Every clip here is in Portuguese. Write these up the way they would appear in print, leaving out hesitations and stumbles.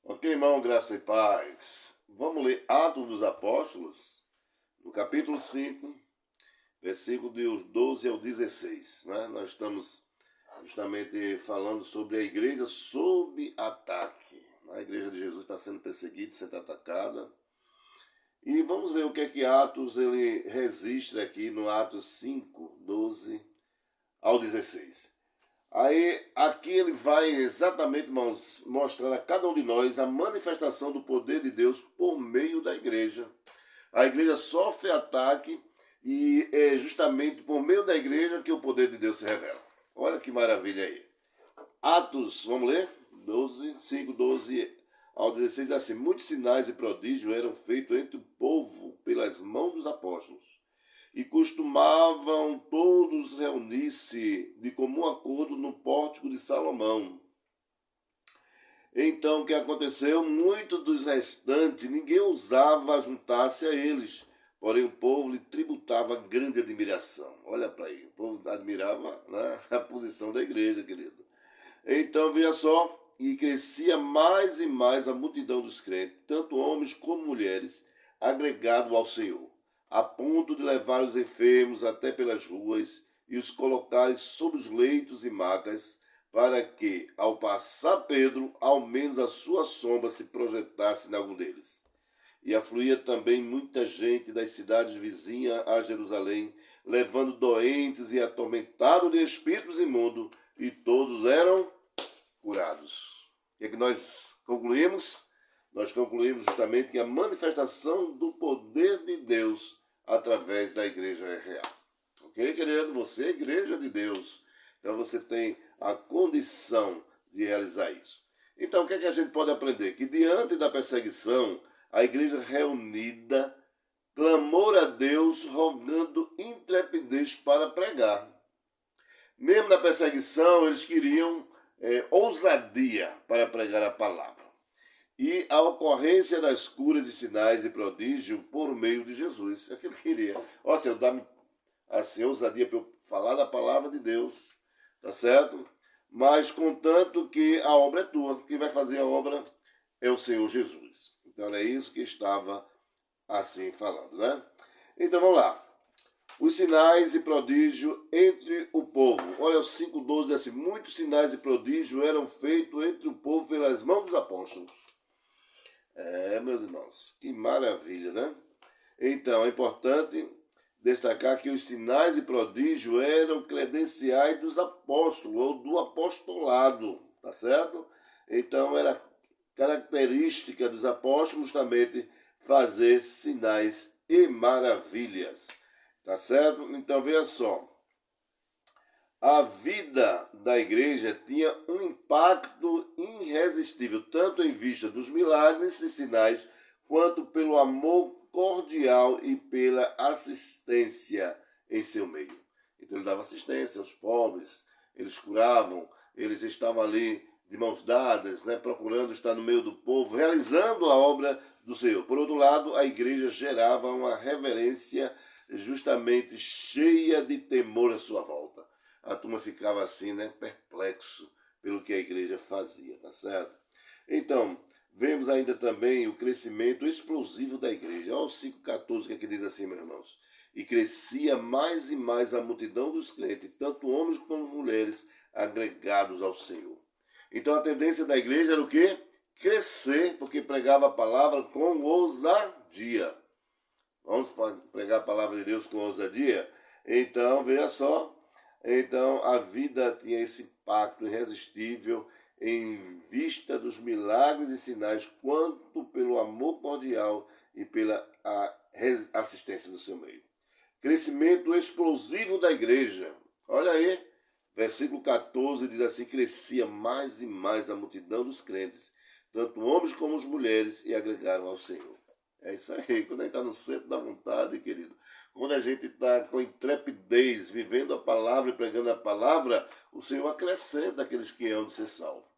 Ok, irmão, graça e paz. Vamos ler Atos dos Apóstolos, no capítulo 5, versículo dos 12 ao 16. Né? Nós estamos justamente falando sobre a igreja sob ataque. A igreja de Jesus está sendo perseguida, sendo atacada. E vamos ver o que é que Atos ele registra aqui no Atos 5, 12 ao 16. Aí, aqui ele vai exatamente, irmãos, mostrar a cada um de nós a manifestação do poder de Deus por meio da igreja. A igreja sofre ataque e é justamente por meio da igreja que o poder de Deus se revela. Olha que maravilha aí. Atos, vamos ler? 12, 5, 12 ao 16, assim: muitos sinais e prodígios eram feitos entre o povo pelas mãos dos apóstolos. E costumavam todos reunir-se de comum acordo no pórtico de Salomão. Então, o que aconteceu? Muitos dos restantes, ninguém ousava juntar-se a eles, porém o povo lhe tributava grande admiração. Olha para aí, o povo admirava, né, a posição da igreja, querido. Então, veja só, e crescia mais e mais a multidão dos crentes, tanto homens como mulheres, agregado ao Senhor, a ponto de levar os enfermos até pelas ruas e os colocarem sobre os leitos e macas, para que, ao passar Pedro, ao menos a sua sombra se projetasse em algum deles. E afluía também muita gente das cidades vizinhas a Jerusalém, levando doentes e atormentados de espíritos imundos, e todos eram curados. O que é que nós concluímos? Nós concluímos justamente que a manifestação do poder de Deus através da igreja é real. Ok, querido? Você é a igreja de Deus. Então você tem a condição de realizar isso. Então o que é que a gente pode aprender? Que diante da perseguição, a igreja reunida clamou a Deus rogando intrepidez para pregar. Mesmo na perseguição, eles queriam ousadia para pregar a palavra. E a ocorrência das curas e sinais e prodígio por meio de Jesus. É o que ele queria. Ó, Senhor, dá-me assim, ousadia para eu falar da palavra de Deus, tá certo? Mas contanto que a obra é tua, quem vai fazer a obra é o Senhor Jesus. Então é isso que estava assim falando, né? Então vamos lá. Os sinais e prodígio entre o povo. Olha, o 5,12 diz assim: muitos sinais e prodígio eram feitos entre o povo pelas mãos dos apóstolos. Meus irmãos, que maravilha, né? Então, é importante destacar que os sinais e prodígio eram credenciais dos apóstolos, ou do apostolado, tá certo? Então, era característica dos apóstolos justamente fazer sinais e maravilhas, tá certo? Então, veja só. A vida da igreja tinha um impacto irresistível, tanto em vista dos milagres e sinais, quanto pelo amor cordial e pela assistência em seu meio. Então ele dava assistência aos pobres, eles curavam, eles estavam ali de mãos dadas, né, procurando estar no meio do povo, realizando a obra do Senhor. Por outro lado, a igreja gerava uma reverência justamente cheia de temor à sua volta. A turma ficava assim, né, perplexo pelo que a igreja fazia, tá certo? Então, vemos ainda também o crescimento explosivo da igreja. Olha o 5,14 que aqui diz assim, meus irmãos. E crescia mais e mais a multidão dos crentes, tanto homens como mulheres, agregados ao Senhor. Então a tendência da igreja era o quê? Crescer, porque pregava a palavra com ousadia. Vamos pregar a palavra de Deus com ousadia? Então, veja só. Então, a vida tinha esse pacto irresistível em vista dos milagres e sinais, quanto pelo amor cordial e pela assistência do seu meio. Crescimento explosivo da igreja. Olha aí, versículo 14 diz assim: crescia mais e mais a multidão dos crentes, tanto homens como as mulheres, e agregaram ao Senhor. É isso aí, quando a gente está no centro da vontade, querido, quando a gente está com intrepidez, vivendo a palavra e pregando a palavra, o Senhor acrescenta aqueles que hão de ser salvos.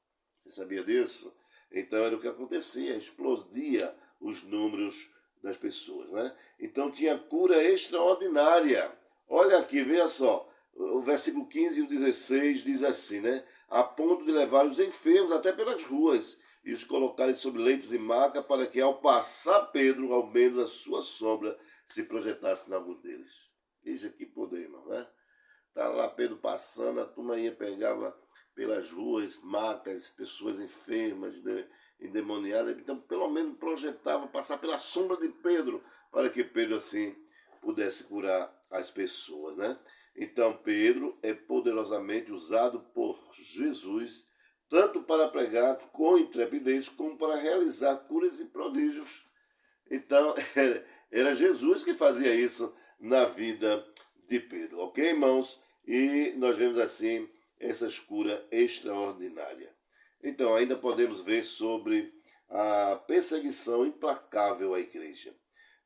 Você sabia disso? Então era o que acontecia, explodia os números das pessoas, né? Então tinha cura extraordinária. Olha aqui, veja só, o versículo 15 e o 16 diz assim, né? A ponto de levar os enfermos até pelas ruas e os colocarem sobre leitos e maca, para que ao passar Pedro, ao menos a sua sombra se projetasse na algum deles. Veja que poder, irmão, né? Tá lá Pedro passando, a turma ia, pegava pelas ruas, macas, pessoas enfermas, endemoniadas, então pelo menos projetava passar pela sombra de Pedro, para que Pedro assim pudesse curar as pessoas, né? Então Pedro é poderosamente usado por Jesus, tanto para pregar com intrepidez, como para realizar curas e prodígios. Então, era Jesus que fazia isso na vida de Pedro, ok, irmãos? E nós vemos assim essas curas extraordinárias. Então, ainda podemos ver sobre a perseguição implacável à igreja.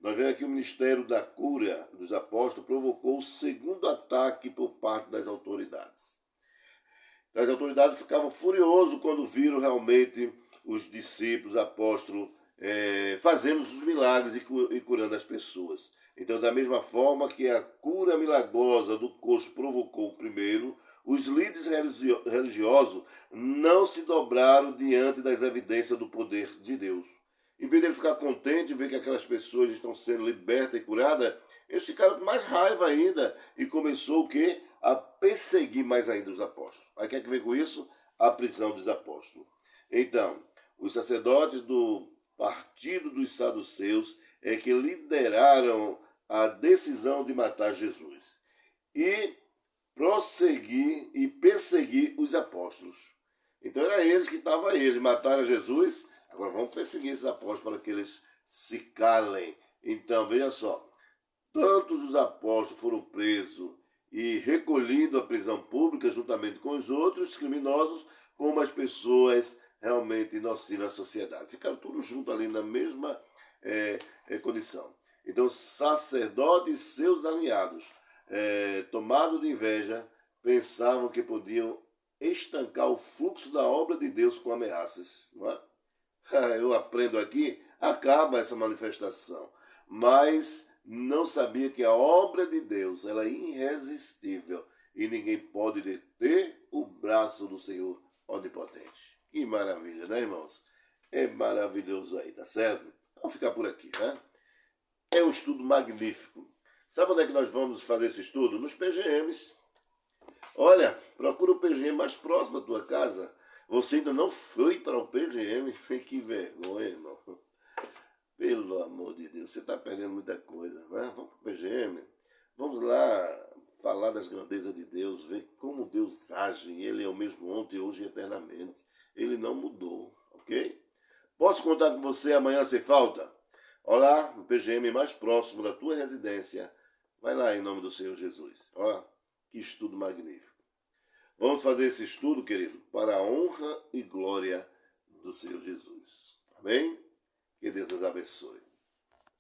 Nós vemos aqui o ministério da cura dos apóstolos provocou o segundo ataque por parte das autoridades. As autoridades ficavam furiosas quando viram realmente os discípulos, apóstolos, fazendo os milagres e curando as pessoas. Então, da mesma forma que a cura milagrosa do coxo provocou o primeiro, os líderes religiosos não se dobraram diante das evidências do poder de Deus. Em vez de ele ficar contente em ver que aquelas pessoas estão sendo libertas e curadas, eles ficaram com mais raiva ainda e começou o quê? A perseguir mais ainda os apóstolos. Aí o que é que vem com isso? A prisão dos apóstolos. Então, os sacerdotes do partido dos saduceus é que lideraram a decisão de matar Jesus e prosseguir e perseguir os apóstolos. Então era eles que estavam aí, eles mataram Jesus, agora vamos perseguir esses apóstolos para que eles se calem. Então, veja só, tantos os apóstolos foram presos e recolhidos à prisão pública juntamente com os outros criminosos, como as pessoas realmente nocivas à sociedade. Ficaram todos juntos ali na mesma condição. Então, sacerdotes e seus aliados, tomados de inveja, pensavam que podiam estancar o fluxo da obra de Deus com ameaças. Não é? Eu aprendo aqui, acaba essa manifestação. Mas não sabia que a obra de Deus ela é irresistível e ninguém pode deter o braço do Senhor onipotente. Que maravilha, né, irmãos? É maravilhoso aí, tá certo? Vamos ficar por aqui, né? É um estudo magnífico. Sabe onde é que nós vamos fazer esse estudo? Nos PGMs. Olha, procura o PGM mais próximo da tua casa. Você ainda não foi para o PGM? Que vergonha, irmão. Pelo amor de Deus, você está perdendo muita coisa, né? Vamos para o PGM. Vamos lá falar das grandezas de Deus, ver como Deus age. Ele é o mesmo ontem, hoje e eternamente. Ele não mudou, ok? Posso contar com você amanhã sem falta? Olá, no PGM mais próximo da tua residência. Vai lá em nome do Senhor Jesus. Olha, que estudo magnífico. Vamos fazer esse estudo, querido, para a honra e glória do Senhor Jesus. Amém? Que Deus nos abençoe.